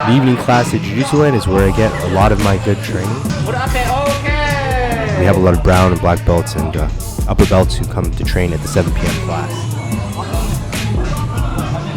The evening class at Jiu-Jitsu Land is where I get a lot of my good training. We have a lot of brown and black belts and upper belts who come to train at the 7 p.m. class.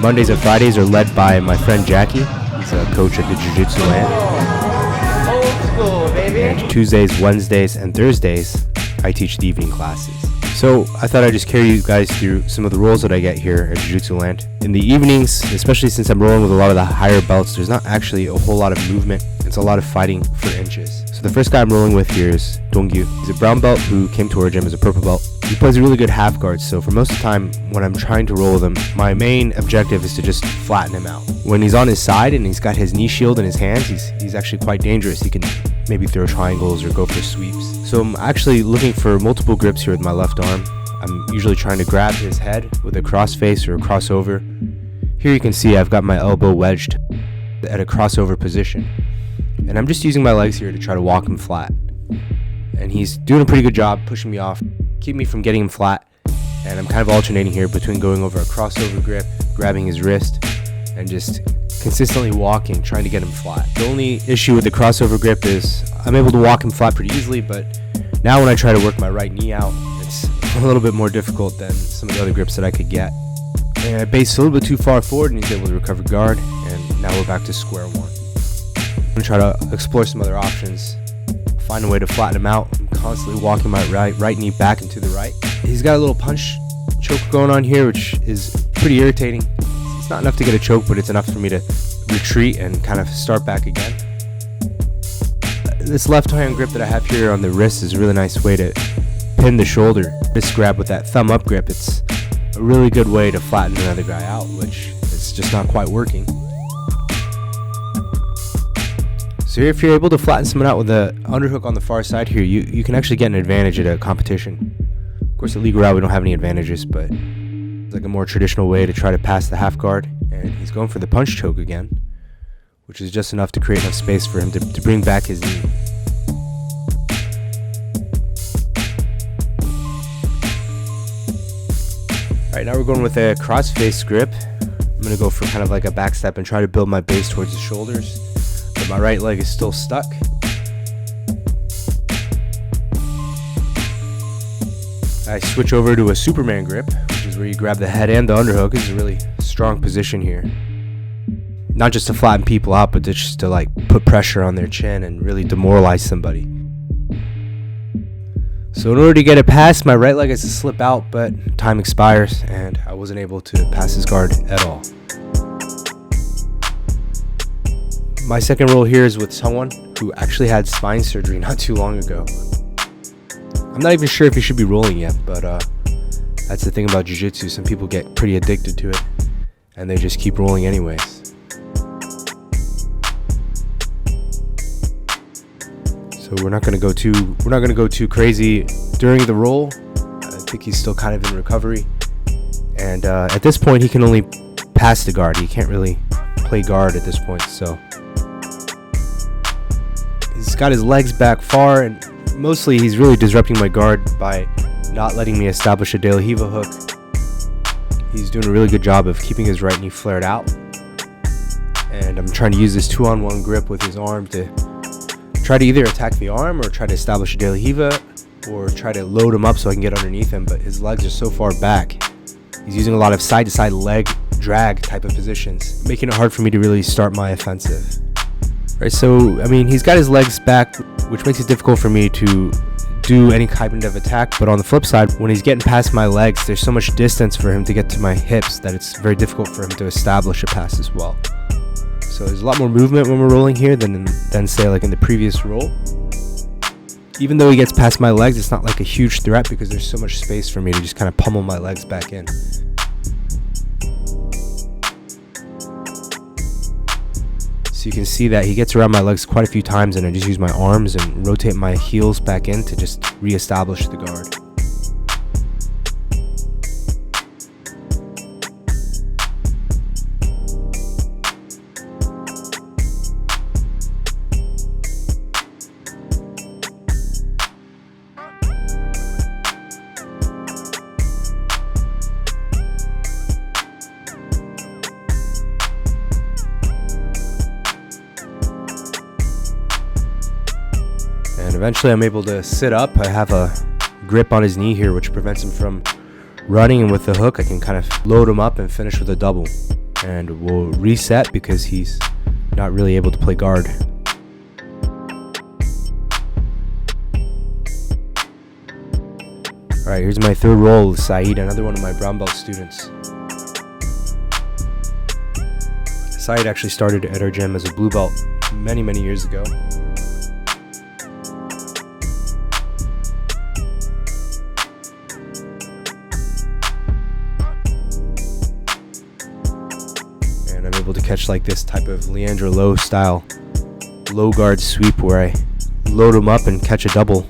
Mondays and Fridays are led by my friend Jackie. He's a coach at the Jiu-Jitsu Land. Old school, baby. And Tuesdays, Wednesdays, and Thursdays, I teach the evening classes. So I thought I'd just carry you guys through some of the rolls that I get here at Jiu-Jitsu Land. In the evenings, especially since I'm rolling with a lot of the higher belts, there's not actually a whole lot of movement. It's a lot of fighting for inches. So the first guy I'm rolling with here is Dongyu. He's a brown belt who came to our gym as a purple belt. He plays a really good half guard, so for most of the time when I'm trying to roll with him, my main objective is to just flatten him out. When he's on his side and he's got his knee shield in his hands, he's actually quite dangerous. He can maybe throw triangles or go for sweeps. So I'm actually looking for multiple grips here with my left arm. I'm usually trying to grab his head with a cross face or a crossover. Here you can see I've got my elbow wedged at a crossover position. And I'm just using my legs here to try to walk him flat. And he's doing a pretty good job pushing me off, keep me from getting him flat. And I'm kind of alternating here between going over a crossover grip, grabbing his wrist, and just consistently walking, trying to get him flat. The only issue with the crossover grip is I'm able to walk him flat pretty easily, but now when I try to work my right knee out, it's a little bit more difficult than some of the other grips that I could get. And I based a little bit too far forward and he's able to recover guard, and now we're back to square one. I'm going to try to explore some other options, find a way to flatten him out. I'm constantly walking my right knee back into the right. He's got a little punch choke going on here, which is pretty irritating. It's not enough to get a choke, but it's enough for me to retreat and kind of start back again. This left hand grip that I have here on the wrist is a really nice way to pin the shoulder. Wrist grab with that thumb up grip, it's a really good way to flatten another guy out, which is just not quite working. So if you're able to flatten someone out with the underhook on the far side here, you can actually get an advantage at a competition. Of course, at legal route we don't have any advantages, but it's like a more traditional way to try to pass the half guard. And he's going for the punch choke again, which is just enough to create enough space for him to bring back his knee. Alright, now we're going with a cross-face grip. I'm going to go for kind of like a back step and try to build my base towards the shoulders. But my right leg is still stuck. I switch over to a Superman grip, which is where you grab the head and the underhook. It's a really strong position here. Not just to flatten people out, but just to like put pressure on their chin and really demoralize somebody. So in order to get it past, my right leg has to slip out, but time expires and I wasn't able to pass his guard at all. My second roll here is with someone who actually had spine surgery not too long ago. I'm not even sure if he should be rolling yet, but that's the thing about jiu-jitsu. Some people get pretty addicted to it and they just keep rolling anyways. So we're not going to go too crazy during the roll. I think he's still kind of in recovery. And at this point he can only pass the guard. He can't really play guard at this point, so he's got his legs back far, and mostly he's really disrupting my guard by not letting me establish a De La Riva hook. He's doing a really good job of keeping his right knee flared out. And I'm trying to use this 2-on-1 grip with his arm to try to either attack the arm or try to establish a De La Riva or try to load him up so I can get underneath him, but his legs are so far back. He's using a lot of side-to-side leg drag type of positions, making it hard for me to really start my offensive. Right, so I mean, he's got his legs back, which makes it difficult for me to do any kind of attack. But on the flip side, when he's getting past my legs, there's so much distance for him to get to my hips that it's very difficult for him to establish a pass as well. So there's a lot more movement when we're rolling here than say like in the previous roll. Even though he gets past my legs, it's not like a huge threat because there's so much space for me to just kind of pummel my legs back in. So you can see that he gets around my legs quite a few times, and I just use my arms and rotate my heels back in to just re-establish the guard. And eventually I'm able to sit up. I have a grip on his knee here, which prevents him from running, and with the hook I can kind of load him up and finish with a double. And we'll reset because he's not really able to play guard. Alright, here's my third roll, Saeed, another one of my brown belt students. Saeed actually started at our gym as a blue belt many years ago. And I'm able to catch like this type of Leandro Low style low guard sweep where I load him up and catch a double.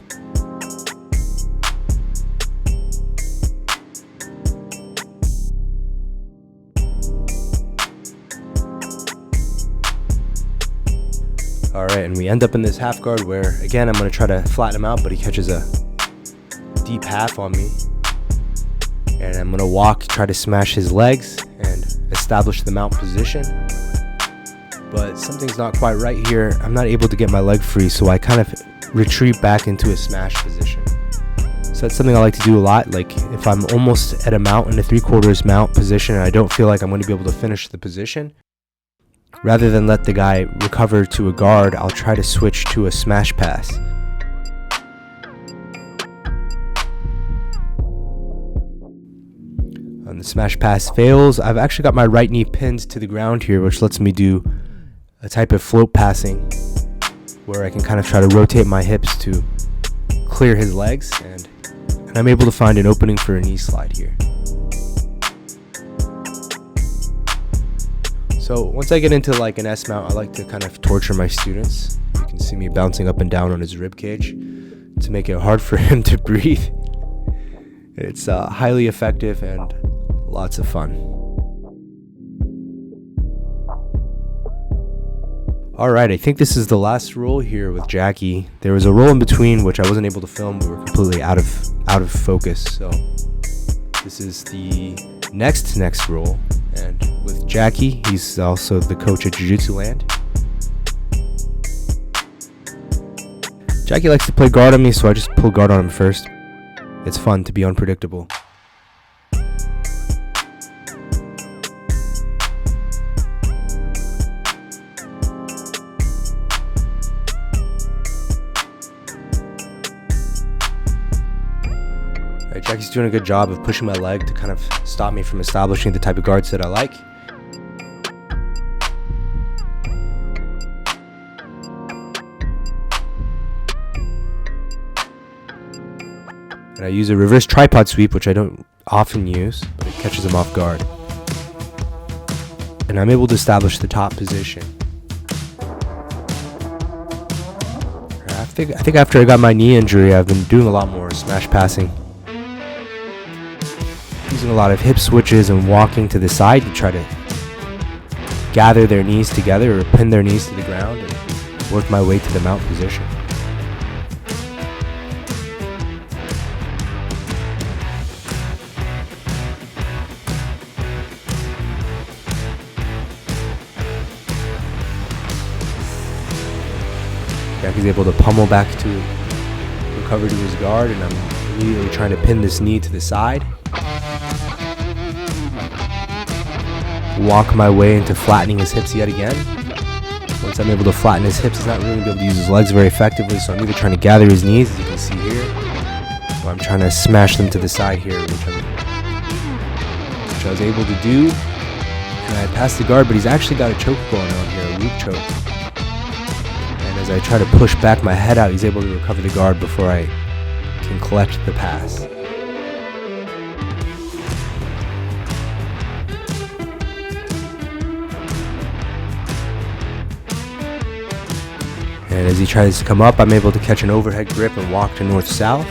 Alright, and we end up in this half guard where, again, I'm going to try to flatten him out, but he catches a deep half on me. And I'm going to walk, try to smash his legs, and establish the mount position. But something's not quite right here. I'm not able to get my leg free, so I kind of retreat back into a smash position. So that's something I like to do a lot. Like, if I'm almost at a mount in a 3/4 mount position and I don't feel like I'm going to be able to finish the position, rather than let the guy recover to a guard, I'll try to switch to a smash pass. And the smash pass fails. I've actually got my right knee pinned to the ground here, which lets me do a type of float passing where I can kind of try to rotate my hips to clear his legs, and I'm able to find an opening for a knee slide here. So once I get into like an S mount, I like to kind of torture my students. You can see me bouncing up and down on his rib cage to make it hard for him to breathe. It's highly effective and lots of fun. Alright, I think this is the last roll here with Jackie. There was a roll in between which I wasn't able to film. We were completely out of focus. So this is the next roll. And with Jackie, he's also the coach at Jiu-Jitsu Land. Jackie likes to play guard on me, so I just pull guard on him first. It's fun to be unpredictable. Right, Jackie's doing a good job of pushing my leg to kind of stop me from establishing the type of guards that I like. And I use a reverse tripod sweep, which I don't often use, but it catches him off guard. And I'm able to establish the top position. I think after I got my knee injury, I've been doing a lot more smash passing. Using a lot of hip switches and walking to the side to try to gather their knees together or pin their knees to the ground and work my way to the mount position. Jackie's able to pummel back to recover to his guard, and I'm immediately trying to pin this knee to the side. Walk my way into flattening his hips yet again. Once I'm able to flatten his hips, he's not really going to be able to use his legs very effectively, so I'm either trying to gather his knees, as you can see here, or I'm trying to smash them to the side here, which I was able to do. And I passed the guard, but he's actually got a choke going on here, a loop choke. And as I try to push back my head out, he's able to recover the guard before I can collect the pass. And as he tries to come up, I'm able to catch an overhead grip and walk to north-south.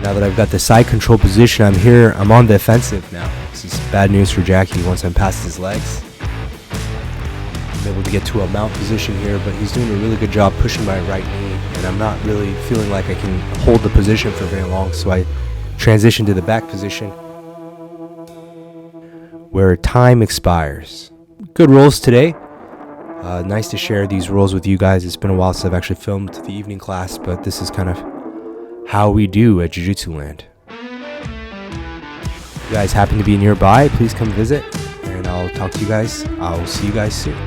Now that I've got the side control position, I'm on the offensive now. This is bad news for Jackie once I'm past his legs. I'm able to get to a mount position here, but he's doing a really good job pushing my right knee, and I'm not really feeling like I can hold the position for very long, so I transition to the back position where time expires. Good rolls today. Nice to share these rules with you guys. It's been a while since I've actually filmed the evening class, but this is kind of how we do at Jiu-Jitsu Land. If you guys happen to be nearby, please come visit, and I'll talk to you guys. I'll see you guys soon.